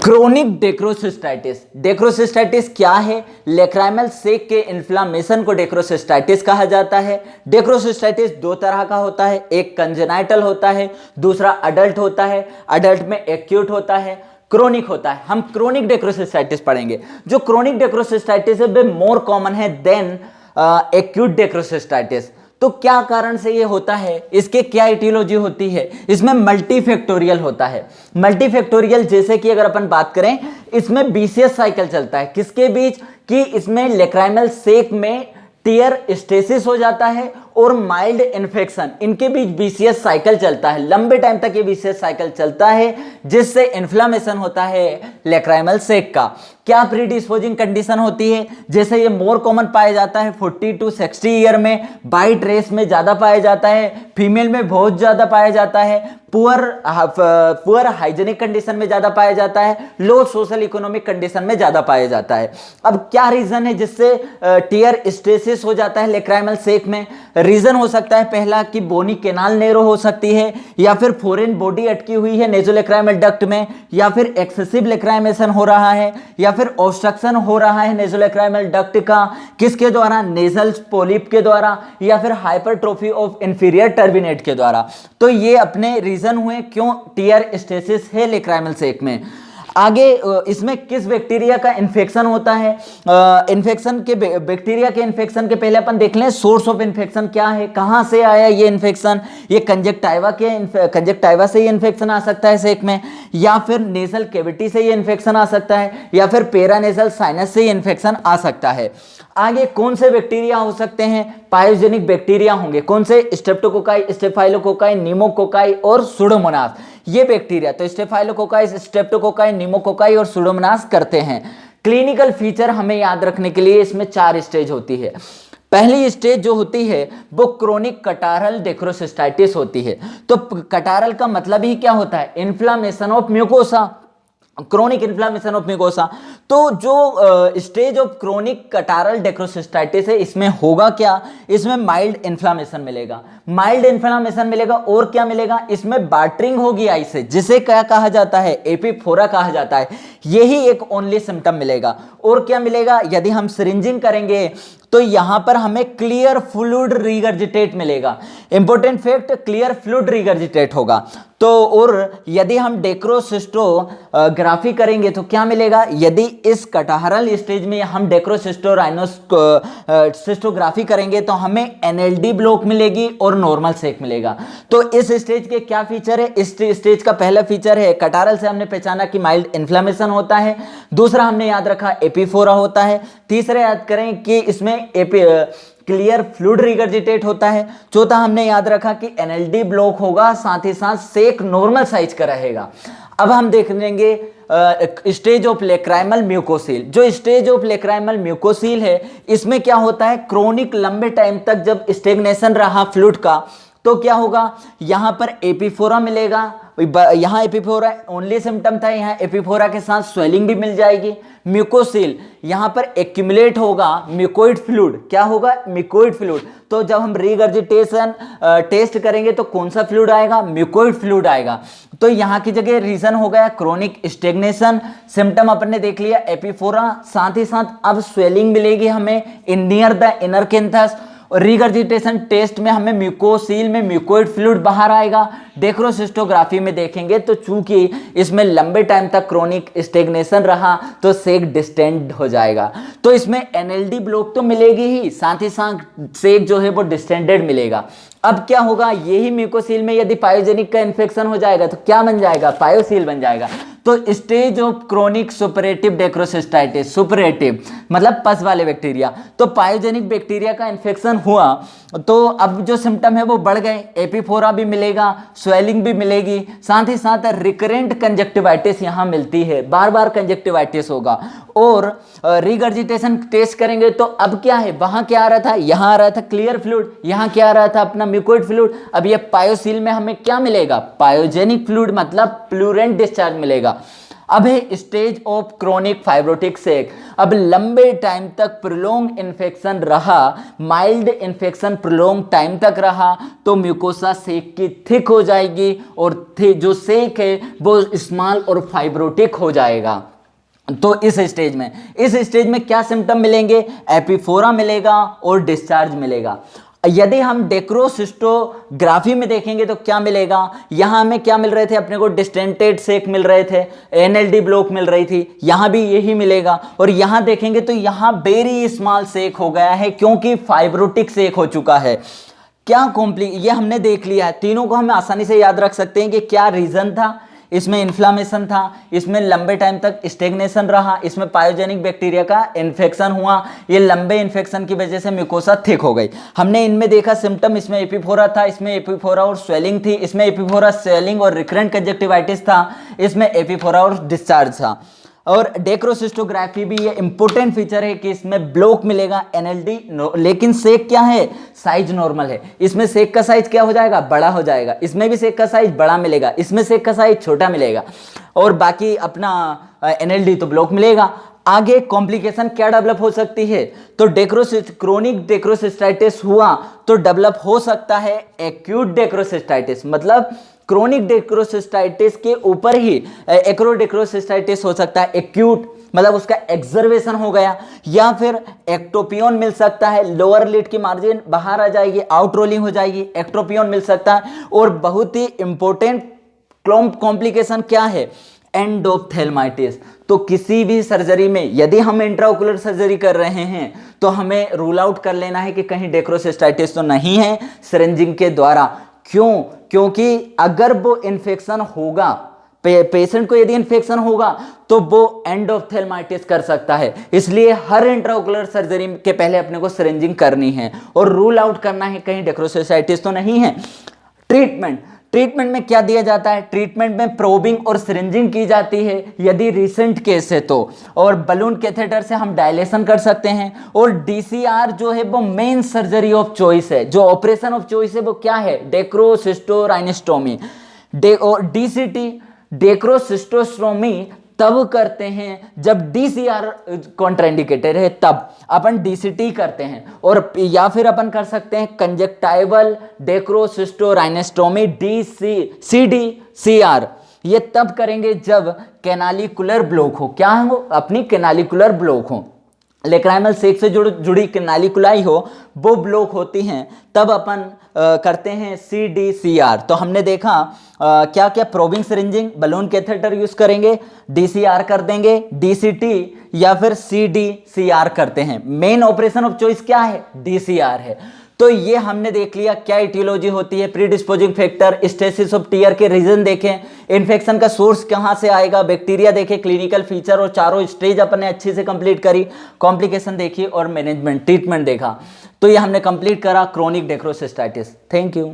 Chronic डेक्रोसिस्टाइटिस। डेक्रोसिस्टाइटिस क्या है? Lacrimal सेक के इन्फ्लामेशन को डेक्रोसिस्टाइटिस कहा जाता है। डेक्रोसिस्टाइटिस दो तरह का होता है, एक कंजेनाइटल होता है, दूसरा अडल्ट होता है। अडल्ट में एक्यूट होता है, क्रोनिक होता है। हम क्रोनिक डेक्रोसिस्टाइटिस पढ़ेंगे। जो क्रोनिक डेक्रोसिस्टाइटिस है वो मोर कॉमन है देन एक्यूट डेक्रोसिस्टाइटिस। तो क्या कारण से ये होता है, इसके क्या इटियोलॉजी होती है? इसमें मल्टीफैक्टोरियल होता है। मल्टीफैक्टोरियल जैसे कि अगर अपन बात करें, इसमें बीसीएस साइकिल चलता है। किसके बीच? कि इसमें लेक्राइमल सेक में टीयर स्टेसिस हो जाता है और माइल्ड इन्फेक्शन, इनके बीच बीसीएस साइकिल चलता है। लंबे टाइम तक ये बीसीएस साइकिल चलता है, जिससे इन्फ्लामेशन होता है लेक्राइमल सेक का। क्या प्रीडिस्पोजिंग कंडीशन होती है? जैसे ये मोर कॉमन पाया जाता है 40 to 60 ईयर में, वाइट रेस में ज्यादा पाया जाता है, फीमेल में बहुत ज्यादा पाया जाता है, पुअर हाइजेनिक कंडीशन में ज्यादा पाया जाता है, लो सोशल इकोनॉमिक कंडीशन में ज्यादा पाया जाता है। अब क्या रीजन है जिससे टीयर स्टेसिस हो जाता है लेक्राइमल सेक में? रीजन हो सकता है पहला कि बोनी केनाल नैरो हो सकती है, या फिर फॉरेन बॉडी अटकी हुई है नेजोलेक्राइमल डक्ट में, या फिर एक्सेसिव लेक्राइमेशन हो रहा है, या फिर ऑब्स्ट्रक्शन हो रहा है नेजोलेक्राइमल डक्ट का। किसके द्वारा? नेजल पोलिप के द्वारा, या फिर हाइपरट्रोफी ऑफ इंफीरियर टर्बिनेट के द्वारा। तो ये अपने रीजन हुए क्यों टीयर स्टेसिस है लेक्राइमल सेक में। आगे इसमें किस बैक्टीरिया का इन्फेक्शन होता है? इन्फेक्शन के बैक्टीरिया के इन्फेक्शन के पहले अपन देख लें सोर्स ऑफ इन्फेक्शन क्या है, कहां से आया ये इन्फेक्शन। ये कंजक्टाइवा से ये इन्फेक्शन आ सकता है सेक में, या फिर नेजल कैविटी से ये इन्फेक्शन आ सकता है, या फिर पेरानेजल साइनस से ये इन्फेक्शन आ सकता है। आगे कौन से बैक्टीरिया हो सकते हैं? पायोजेनिक बैक्टीरिया होंगे। कौन से? स्ट्रेप्टोकोकाई, स्टेफाइलोकोकाई, निमोकोकाई और सुडोमोनास। ये बैक्टीरिया तो स्टेफाइलोकोकाई, स्ट्रेप्टोकोकाई, निमोकोकाई और सुडोमोनास करते हैं। क्लिनिकल फीचर हमें याद रखने के लिए इसमें 4 स्टेज होती है। पहली स्टेज जो होती है वो क्रोनिक कटारल डेक्रोसिस्टाइटिस होती है। तो कटारल का मतलब ही क्या होता है? Inflammation of mucosa, chronic inflammation of mucosa. तो जो स्टेज ऑफ क्रोनिक कटारल डेक्रोसिस्टाइटिस है, इसमें होगा क्या? इसमें माइल्ड इन्फ्लामेशन मिलेगा। माइल्ड इन्फ्लामेशन मिलेगा और क्या मिलेगा? इसमें बार्टरिंग होगी आई से, जिसे क्या कहा जाता है? एपिफोरा कहा जाता है। यही एक ओनली सिम्टम मिलेगा। और क्या मिलेगा? यदि हम सिरिंजिंग करेंगे तो यहां पर हमें क्लियर फ्लूइड रिगर्जिटेट मिलेगा। Important fact, clear fluid regurgitate होगा। तो और यदि हम डेक्रोसिस्टोग्राफी करेंगे तो क्या मिलेगा? यदि इस कटारल स्टेज में हम डेक्रोसिस्टोग्राफी करेंगे तो हमें एनएलडी ब्लॉक मिलेगी और नॉर्मल सेक मिलेगा। तो इस स्टेज के क्या फीचर है? इस स्टेज का पहला फीचर है कटारल से हमने पहचाना कि माइल्ड इन्फ्लेमेशन होता है। दूसरा हमने याद रखा एपिफोरा होता है। तीसरा याद करें कि इसमें क्लियर फ्लूइड रिगर्जिटेट होता है। चौथा हमने याद रखा कि एनएलडी ब्लॉक होगा, साथ ही साथ सेक नॉर्मल साइज का रहेगा। अब हम देख लेंगे स्टेज ऑफ लेक्राइमल म्यूकोसील। जो स्टेज ऑफ लेक्राइमल म्यूकोसील है, इसमें क्या होता है? क्रोनिक लंबे टाइम तक जब स्टेग्नेशन रहा फ्लूइड का, तो क्या होगा? यहां पर एपिफोरा मिलेगा। यहां एपिफोरा ओनली सिम्टम था, यहां एपिफोरा के साथ स्वेलिंग भी मिल जाएगी। म्यूकोसील यहां पर एक्यूमुलेट होगा म्यूकोइड फ्लूइड। क्या होगा? Mucoid fluid. तो जब हम रिगर्जिटेशन टेस्ट करेंगे तो कौन सा फ्लूइड आएगा? म्यूकोइड फ्लूइड आएगा। तो यहां की जगह रीजन हो गया क्रोनिक स्टेग्नेशन। सिम्टम अपन ने देख लिया एपिफोरा, साथ ही साथ अब स्वेलिंग मिलेगी हमें in near the inner canthus. Regurgitation test में हमें म्यूकोसील में म्यूकोइड फ्लूइड बाहर आएगा। डेक्रोसिस्टोग्राफी में देखेंगे तो चूंकि इसमें लंबे टाइम तक क्रोनिक स्टेग्नेशन रहा तो सेक डिस्टेंड हो जाएगा। तो इसमें एनएलडी ब्लॉक तो मिलेगी ही, साथ ही साथ सेक जो है वो डिस्टेंडेड मिलेगा। अब क्या होगा? यही म्यूकोसील में यदि पायोजेनिक का इन्फेक्शन हो जाएगा तो क्या बन जाएगा? पायोसील बन जाएगा। तो stage of chronic suppurative dacryocystitis, suppurative मतलब पस वाले बैक्टीरिया। तो पायोजेनिक बैक्टीरिया का इन्फेक्शन हुआ तो अब जो सिम्टम है वो बढ़ गए, एपिफोरा भी मिलेगा, स्वेलिंग भी मिलेगी, साथ ही साथ रिकरेंट कंजक्टिवाइटिस यहां मिलती है, बार बार कंजक्टिवाइटिस होगा। और रिगर्जिटेशन टेस्ट करेंगे तो अब क्या है? वहां क्या आ रहा था? यहां आ रहा था क्लियर फ्लूइड, यहां क्या आ रहा था? अपना म्यूकोइड फ्लूइड। अब ये पायोसील में हमें क्या मिलेगा? पायोजेनिक फ्लूइड मतलब प्लूरेंट डिस्चार्ज मिलेगा। अब है स्टेज ऑफ क्रोनिक फाइब्रोटिक सेक। अब लंबे टाइम तक प्रोलॉन्ग इन्फेक्शन रहा, माइल्ड इन्फेक्शन प्रोलॉन्ग टाइम तक रहा, तो म्यूकोसा सेक की थिक हो जाएगी और जो सेक है वो स्मॉल और फाइब्रोटिक हो जाएगा। तो इस स्टेज में क्या सिम्टम मिलेंगे? एपिफोरा मिलेगा और डिस्चार्ज मिलेगा। यदि हम डेक्रोसिस्टोग्राफी में देखेंगे तो क्या मिलेगा? यहां हमें क्या मिल रहे थे? अपने को डिस्टेंटेड सेक मिल रहे थे, एनएलडी ब्लॉक मिल रही थी, यहां भी यही मिलेगा। और यहां देखेंगे तो यहां वेरी स्मॉल सेक हो गया है क्योंकि फाइब्रोटिक सेक हो चुका है। क्या ये हमने देख लिया है, तीनों को हम आसानी से याद रख सकते हैं कि क्या रीजन था। इसमें इन्फ्लामेशन था, इसमें लंबे टाइम तक स्टेग्नेशन रहा, इसमें पायोजेनिक बैक्टीरिया का इन्फेक्शन हुआ, ये लंबे इन्फेक्शन की वजह से म्यूकोसा थिक हो गई। हमने इनमें देखा सिम्टम, इसमें एपिफोरा था, इसमें एपिफोरा और स्वेलिंग थी, इसमें एपिफोरा स्वेलिंग और रिकरेंट कंजक्टिवाइटिस था, इसमें एपिफोरा और डिस्चार्ज था। और डेक्रोसिस्टोग्राफी भी ये इंपॉर्टेंट फीचर है कि इसमें ब्लॉक मिलेगा एनएलडी, लेकिन सेक क्या है? साइज नॉर्मल है। इसमें सेक का साइज क्या हो जाएगा? बड़ा हो जाएगा। इसमें भी सेक का साइज बड़ा मिलेगा, इसमें सेक का साइज छोटा मिलेगा, और बाकी अपना एनएलडी तो ब्लॉक मिलेगा। आगे कॉम्प्लिकेशन क्या डेवलप हो सकती है? तो क्रोनिक डेक्रोसिस्टाइटिस हुआ तो डेवलप हो सकता है एक्यूट डेक्रोसिस्टाइटिस, मतलब क्रोनिक डेक्रोसिस्टाइटिस के ऊपर ही एक्रोडेक्रोसिस्टाइटिस हो सकता है, एक्यूट मतलब उसका एक्सर्वेशन हो गया, या फिर एक्टोपियन मिल सकता है, लोअर लिड की मार्जिन बाहर आ जाएगी, आउट रोलिंग हो जाएगी, एक्टोपियन मिल सकता है। और बहुत ही इंपॉर्टेंट कॉम्प्लिकेशन क्या है? एंडोप्थेल्माइटिस। तो किसी भी सर्जरी में यदि हम इंट्राओकुलर सर्जरी कर रहे हैं तो हमें रूल आउट कर लेना है कि कहीं डेक्रोसिस्टाइटिस तो नहीं है सिरिंजिंग के द्वारा। क्यों? क्योंकि अगर वो इन्फेक्शन होगा, पेशेंट को यदि इन्फेक्शन होगा तो वो एंडोप्थेल्माइटिस कर सकता है। इसलिए हर इंट्राओकुलर सर्जरी के पहले अपने को सिरिंजिंग करनी है और रूल आउट करना है कहीं डेक्रोसिस्टाइटिस तो नहीं है। ट्रीटमेंट में क्या दिया जाता है? ट्रीटमेंट में प्रोबिंग और सिरिंजिंग की जाती है यदि रिसेंट केस है तो, और बलून कैथेटर से हम डायलेशन कर सकते हैं। और डीसीआर जो है वो मेन सर्जरी ऑफ चॉइस है, जो ऑपरेशन ऑफ चॉइस है वो क्या है? डेक्रोसिस्टोराइनोस्टोमी। डीसीटी डेक्रोसिस्टोस्टोमी तब करते हैं जब डीसीआर कॉन्ट्राइंडिकेटेड है, तब अपन डीसीटी करते हैं। और या फिर अपन कर सकते हैं कंजक्टाइवल डेक्रोसिस्टोराइनोस्टोमी CDCR। ये तब करेंगे जब कैनालिकुलर ब्लॉक हो। क्या हो? अपनी कैनालिकुलर ब्लॉक हो, लेक्राइमल सेक से जुड़ी कैनालिकुलाई हो, वो ब्लॉक होती हैं, तब अपन करते हैं CDCR। तो हमने देखा क्या क्या? प्रोबिंग सिरिंजिंग, बलून कैथेटर यूज करेंगे, DCR कर देंगे, DCT या फिर CDCR करते हैं। मेन ऑपरेशन ऑफ चॉइस क्या है? DCR है। तो ये हमने देख लिया क्या इटियोलॉजी होती है, प्रीडिस्पोजिंग फैक्टर, स्टेसिस ऑफ टीयर के रीजन देखें, इन्फेक्शन का सोर्स कहां से आएगा, बैक्टीरिया देखे, क्लिनिकल फीचर और चारों स्टेज अपने अच्छे से कंप्लीट करी, कॉम्प्लिकेशन देखी और मैनेजमेंट ट्रीटमेंट देखा। तो ये हमने कंप्लीट करा क्रोनिक डेक्रोसिस्टाइटिस। Thank you.